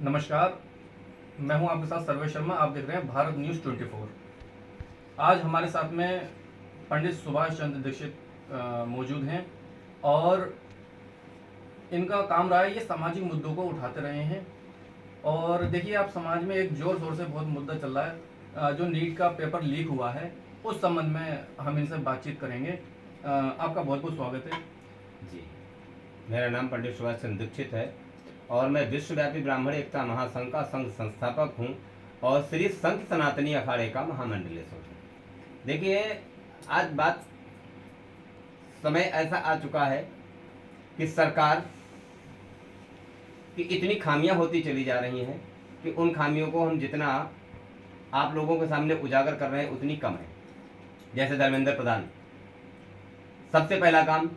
नमस्कार, मैं हूं आपके साथ सर्वे शर्मा। आप देख रहे हैं भारत न्यूज़ 24। आज हमारे साथ में पंडित सुभाष चंद्र दीक्षित मौजूद हैं और इनका काम रहा है ये सामाजिक मुद्दों को उठाते रहे हैं। और देखिए, आप समाज में एक जोर शोर से बहुत मुद्दा चल रहा है, जो नीट का पेपर लीक हुआ है, उस संबंध में हम इनसे बातचीत करेंगे। आपका बहुत बहुत स्वागत है। जी, मेरा नाम पंडित सुभाष चंद्र दीक्षित है और मैं विश्वव्यापी ब्राह्मण एकता महासंघ का संघ संस्थापक हूँ और श्री संत सनातनी अखाड़े का महामंडलेश्वर हूँ। देखिए, आज बात समय ऐसा आ चुका है कि सरकार की इतनी खामियां होती चली जा रही हैं कि उन खामियों को हम जितना आप लोगों के सामने उजागर कर रहे हैं उतनी कम है। जैसे धर्मेंद्र प्रधान, सबसे पहला काम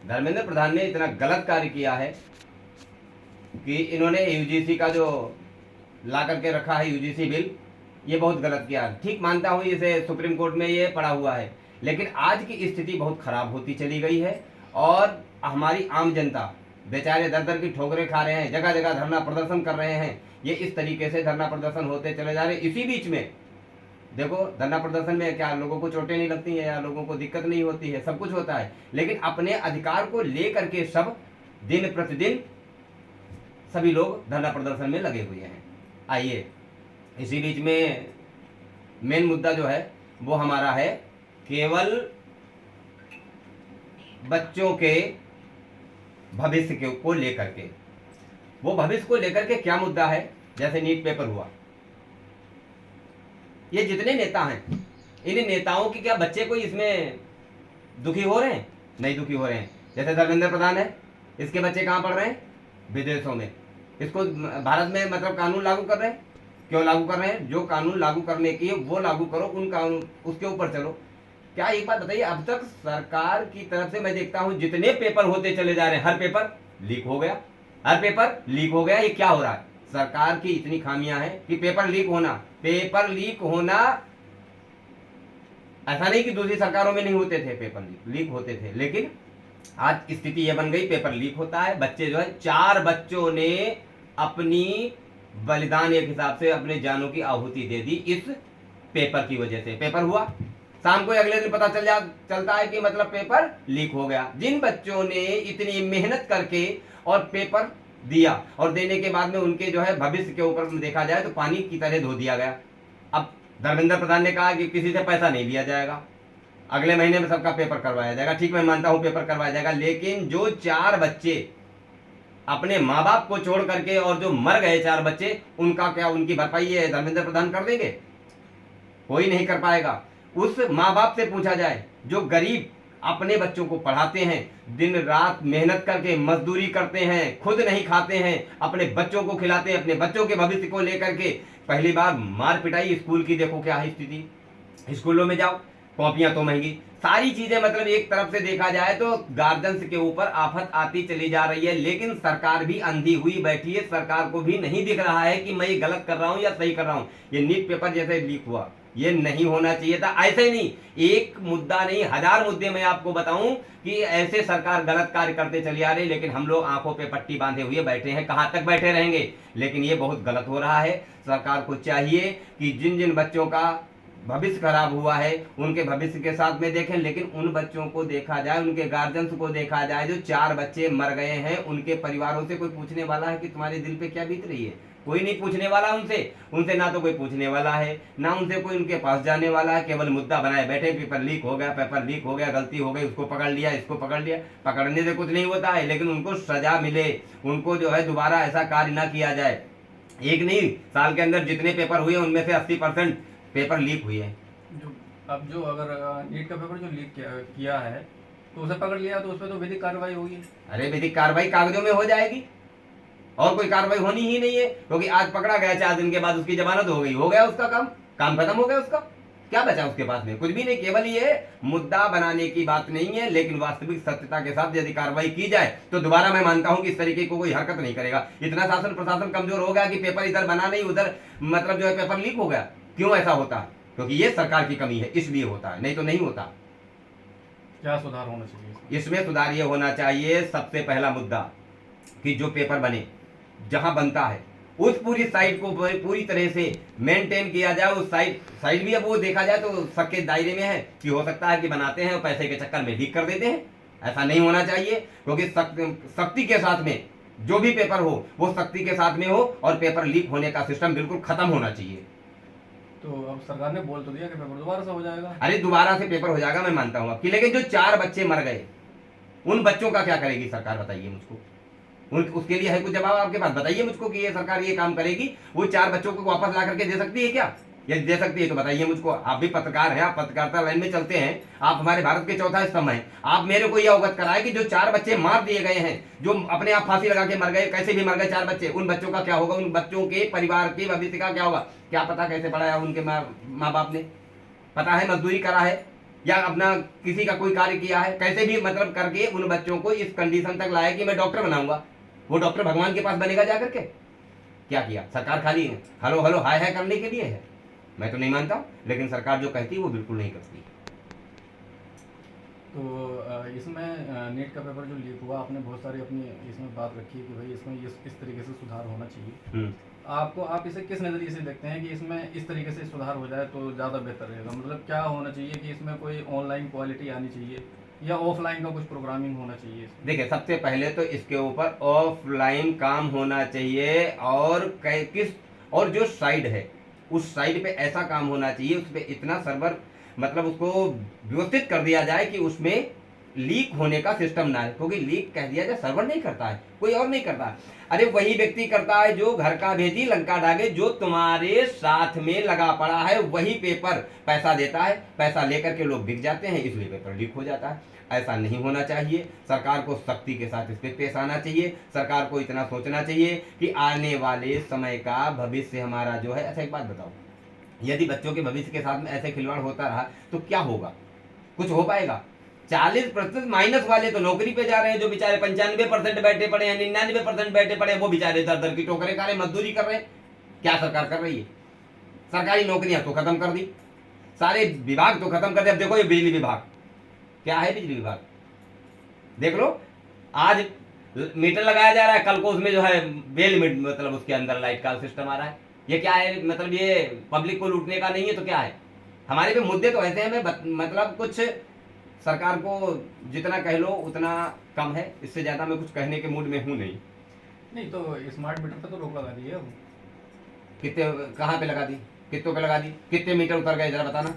धर्मेंद्र प्रधान ने इतना गलत कार्य किया है कि इन्होंने यूजीसी का जो ला करके रखा है यूजीसी बिल, ये बहुत गलत किया। ठीक मानता हूँ, इसे सुप्रीम कोर्ट में ये पड़ा हुआ है, लेकिन आज की स्थिति बहुत खराब होती चली गई है और हमारी आम जनता बेचारे दर दर की ठोकरें खा रहे हैं, जगह जगह धरना प्रदर्शन कर रहे हैं। ये इस तरीके से धरना प्रदर्शन होते चले जा रहे हैं। इसी बीच में देखो, धरना प्रदर्शन में क्या लोगों को चोटें नहीं लगती है या लोगों को दिक्कत नहीं होती है? सब कुछ होता है, लेकिन अपने अधिकार को लेकर के सब दिन प्रतिदिन सभी लोग धरना प्रदर्शन में लगे हुए हैं। आइए, इसी बीच में मेन मुद्दा जो है वो हमारा है केवल बच्चों के भविष्य को लेकर के। वो भविष्य को लेकर के क्या मुद्दा है? जैसे नीट पेपर हुआ, ये जितने नेता हैं, इन नेताओं की क्या बच्चे कोई इसमें दुखी हो रहे हैं? नहीं दुखी हो रहे हैं। जैसे धर्मेंद्र प्रधान है, इसके बच्चे कहाँ पढ़ रहे हैं? विदेशों में। इसको भारत में मतलब कानून लागू कर रहे हैं। क्यों लागू कर रहे हैं? जो कानून लागू करने की है वो लागू करो, उन कानून उसके ऊपर चलो। क्या एक बात बताइए, अब तक सरकार की तरफ से मैं देखता हूं जितने पेपर होते चले जा रहे हैं, हर पेपर लीक हो गया, हर पेपर लीक हो गया। ये क्या हो रहा है? सरकार की इतनी खामियां हैं कि पेपर लीक होना ऐसा नहीं कि दूसरी सरकारों में नहीं होते थे, पेपर लीक होते थे, लेकिन आज स्थिति यह बन गई पेपर लीक होता है। बच्चे जो है, 4 बच्चों ने अपनी बलिदान एक हिसाब से अपने जानों की आहुति दे दी इस पेपर की वजह से। पेपर हुआ, शाम को अगले दिन पता चलता है कि मतलब पेपर लीक हो गया। जिन बच्चों ने इतनी मेहनत करके और पेपर दिया और देने के बाद में उनके जो है भविष्य के ऊपर देखा जाए तो पानी की तरह धो दिया गया। अब धर्मेंद्र प्रधान ने कहा कि किसी से पैसा नहीं लिया जाएगा, अगले महीने में सबका पेपर करवाया जाएगा। ठीक, मैं मानता हूं पेपर करवाया जाएगा, लेकिन जो 4 बच्चे अपने माँ बाप को छोड़ करके और जो मर गए 4 बच्चे, उनका क्या, उनकी भरपाई है धर्मेंद्र प्रधान कर देंगे? कोई नहीं कर पाएगा। उस माँ बाप से पूछा जाए जो गरीब अपने बच्चों को पढ़ाते हैं, दिन रात मेहनत करके मजदूरी करते हैं, खुद नहीं खाते हैं, अपने बच्चों को खिलाते हैं, अपने बच्चों के भविष्य को लेकर के। पहली बार मार पिटाई स्कूल की, देखो क्या है स्थिति। स्कूलों में जाओ, कॉपियां तो महंगी, सारी चीजें, मतलब एक तरफ से देखा जाए तो गार्जियंस के ऊपर आफत आती चली जा रही है। लेकिन सरकार भी अंधी हुई बैठी है। सरकार को भी नहीं दिख रहा है कि मैं ये गलत कर रहा हूं या सही कर रहा हूं। ये नीट पेपर जैसे लीक हुआ, ये नहीं होना चाहिए था। ऐसे ही नहीं, एक मुद्दा नहीं, 1000 मुद्दे मैं आपको बताऊं कि ऐसे सरकार गलत कार्य करते चली आ रही, लेकिन हम लोग आंखों पे पट्टी बांधे हुए बैठे हैं। कहां तक बैठे रहेंगे? लेकिन ये बहुत गलत हो रहा है। सरकार को चाहिए कि जिन जिन बच्चों का भविष्य खराब हुआ है उनके भविष्य के साथ में देखें, लेकिन उन बच्चों को देखा जाए, उनके गार्जियंस को देखा जाए। जो 4 बच्चे मर गए हैं, उनके परिवारों से कोई पूछने वाला है कि तुम्हारे दिल पे क्या बीत रही है? कोई नहीं पूछने वाला उनसे ना तो कोई पूछने वाला है, ना उनसे कोई उनके पास जाने वाला है। केवल मुद्दा बनाए बैठे, पेपर लीक हो गया, गलती हो गई, उसको पकड़ लिया, इसको पकड़ लिया। पकड़ने से कुछ नहीं होता है, लेकिन उनको सजा मिले, उनको जो है दोबारा ऐसा कार्य ना किया जाए। एक नहीं, साल के अंदर जितने पेपर हुए उनमें से 80% पेपर लीक हुए हैं। जो अगर नीट का पेपर जो लीक किया है तो उसे पकड़ लिया तो उस पर तो विधिक कार्रवाई होगी। अरे विधिक कार्रवाई कागजों में हो जाएगी और कोई कार्रवाई होनी ही नहीं है, क्योंकि आज पकड़ा गया, 4 दिन के बाद उसकी जमानत हो गई, हो गया उसका काम खत्म हो गया। उसका क्या बचा उसके पास में? कुछ भी नहीं। केवल ये मुद्दा बनाने की बात नहीं है, लेकिन वास्तविक सत्यता के साथ यदि कार्रवाई की जाए तो दोबारा मैं मानता हूं कि इस तरीके को कोई हरकत नहीं करेगा। इतना शासन प्रशासन कमजोर हो गया कि पेपर इधर बना नहीं, उधर मतलब जो है पेपर लीक हो गया। क्यों ऐसा होता है? क्योंकि ये सरकार की कमी है, इसलिए होता है, नहीं तो नहीं होता। क्या सुधार होना चाहिए इसमें? सुधार ये होना चाहिए, सबसे पहला मुद्दा कि जो पेपर बने, जहां बनता है उस पूरी साइट को पूरी तरह से मेंटेन किया जाए। उस साइट भी अब वो देखा जाए तो सबके दायरे में है कि हो सकता है कि बनाते हैं और पैसे के चक्कर में लीक कर देते हैं। ऐसा नहीं होना चाहिए, क्योंकि सख्ती के साथ में जो भी पेपर हो वो सख्ती के साथ में हो और पेपर लीक होने का सिस्टम बिल्कुल खत्म होना चाहिए। तो अब सरकार ने बोल तो दिया कि पेपर दोबारा से हो जाएगा। अरे दोबारा से पेपर हो जाएगा, मैं मानता हूँ कि, लेकिन जो 4 बच्चे मर गए उन बच्चों का क्या करेगी सरकार, बताइए मुझको। उसके लिए है कुछ जवाब आपके पास? बताइए मुझको कि ये सरकार ये काम करेगी, वो 4 बच्चों को वापस ला करके दे सकती है क्या? यदि दे सकती है तो बताइए मुझको। आप भी पत्रकार हैं, आप पत्रकारिता लाइन में चलते हैं, आप हमारे भारत के चौथा स्तंभ हैं। आप मेरे को यह अवगत कराए कि जो 4 बच्चे मार दिए गए हैं, जो अपने आप फांसी लगा के मर गए, कैसे भी मर गए 4 बच्चे, उन बच्चों का क्या होगा? उन बच्चों के परिवार के भविष्य का क्या होगा? क्या पता कैसे पढ़ाया उनके माँ बाप ने? पता है मजदूरी करा है या अपना किसी का कोई कार्य किया है? कैसे भी मतलब करके उन बच्चों को इस कंडीशन तक लाया कि मैं डॉक्टर बनाऊंगा। वो डॉक्टर भगवान के पास बनेगा जाकर के? क्या किया सरकार? खाली हेलो हेलो हाय हाय करने के लिए है? मैं तो नहीं मानता, लेकिन सरकार जो कहती है वो बिल्कुल नहीं करती। तो इसमें नीट का पेपर जो लीक हुआ, आपने बहुत सारी अपनी इसमें बात रखी है कि भाई इसमें इस तरीके से सुधार होना चाहिए। आपको आप इसे किस नज़रिए से देखते हैं कि इसमें इस तरीके से सुधार हो जाए तो ज़्यादा बेहतर रहेगा? मतलब क्या होना चाहिए कि इसमें कोई ऑनलाइन क्वालिटी आनी चाहिए या ऑफलाइन का कुछ प्रोग्रामिंग होना चाहिए? देखिए, सबसे पहले तो इसके ऊपर ऑफलाइन काम होना चाहिए, और किस और जो साइड है उस साइड पे ऐसा काम होना चाहिए, उस पर इतना सर्वर मतलब उसको व्यवस्थित कर दिया जाए कि उसमें लीक होने का सिस्टम ना है। क्योंकि लीक कह दिया जाए सर्वर नहीं करता है, कोई और नहीं करता है। अरे वही व्यक्ति करता है जो घर का भेदी लंका डागे, जो तुम्हारे साथ में लगा पड़ा है वही पेपर पैसा देता है, पैसा लेकर के लोग बिक जाते हैं, इसलिए पेपर लीक हो जाता है। ऐसा नहीं होना चाहिए। सरकार को सख्ती के साथ इस पर पेश आना चाहिए। सरकार को इतना सोचना चाहिए कि आने वाले समय का भविष्य हमारा जो है। अच्छा एक बात बताओ, यदि बच्चों के भविष्य के साथ में ऐसे खिलवाड़ होता रहा तो क्या होगा? कुछ हो पाएगा? 40% माइनस वाले तो नौकरी पे जा रहे हैं, जो बेचारे 95% बैठे पड़े हैं, 99% बैठे पड़े हैं, वो बेचारे दर दर की टोकरे खा रहे, मजदूरी कर रहे हैं। क्या सरकार कर रही है? सरकारी नौकरियां तो खत्म कर दी, सारे विभाग तो खत्म कर दिए। अब देखो ये बिजली विभाग, क्या है बिजली विभाग? देख लो, आज मीटर लगाया जा रहा है, कल को उसमें जो है बेल मतलब उसके अंदर लाइट का सिस्टम आ रहा है। ये क्या है? मतलब ये पब्लिक को लूटने का नहीं है तो क्या है? हमारे पे मुद्दे तो ऐसे हैं, मतलब कुछ सरकार को जितना कह लो उतना कम है। इससे ज्यादा मैं कुछ कहने के मूड में हूं नहीं। नहीं तो स्मार्ट मीटर पर तो रोक लगा दी है अब। कितने कहाँ पे लगा दी? कितनों पे लगा दी? कितने मीटर उतर गए जरा बताना,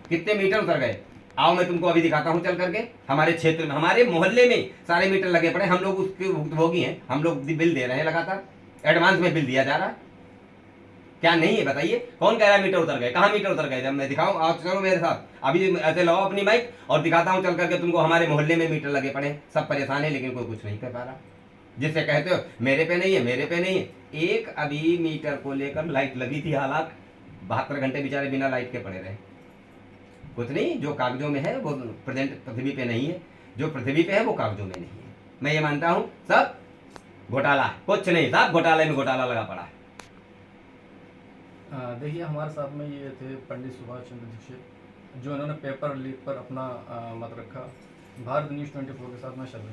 कितने मीटर उतर गए? आओ मैं तुमको अभी दिखाता हूं चल करके। हमारे क्षेत्र में, हमारे मोहल्ले में सारे मीटर लगे पड़े, हम लोग उसके भुक्तभोगी हैं, हम लोग बिल दे रहे हैं लगातार, एडवांस में बिल दिया जा रहा है। क्या नहीं है बताइए? कौन कह रहा है मीटर उतर गए? कहाँ मीटर उतर गए? जब मैं दिखाऊं, आप चलो मेरे साथ अभी, ऐसे लाओ अपनी बाइक और दिखाता हूं चल करके तुमको। हमारे मोहल्ले में मीटर लगे पड़े, सब परेशान है, लेकिन कोई कुछ नहीं कर पा रहा। जिससे कहते हो मेरे पे नहीं है, मेरे पे नहीं है। एक अभी मीटर को लेकर लाइट लगी थी, हालात 72 घंटे बेचारे बिना लाइट के पड़े रहे। कुछ नहीं, जो कागजों में है वो प्रेजेंट पृथ्वी पे नहीं है, जो पृथ्वी पे है वो कागजों में नहीं है। मैं ये मानता हूं सब घोटाला, कुछ नहीं, सब घोटाले में घोटाला लगा पड़ा है। देखिए हमारे साथ में ये थे पंडित सुभाष चंद्र दीक्षित, जो इन्होंने पेपर लीक पर अपना मत रखा। भारत न्यूज़ 24 के साथ मैं शर्मा।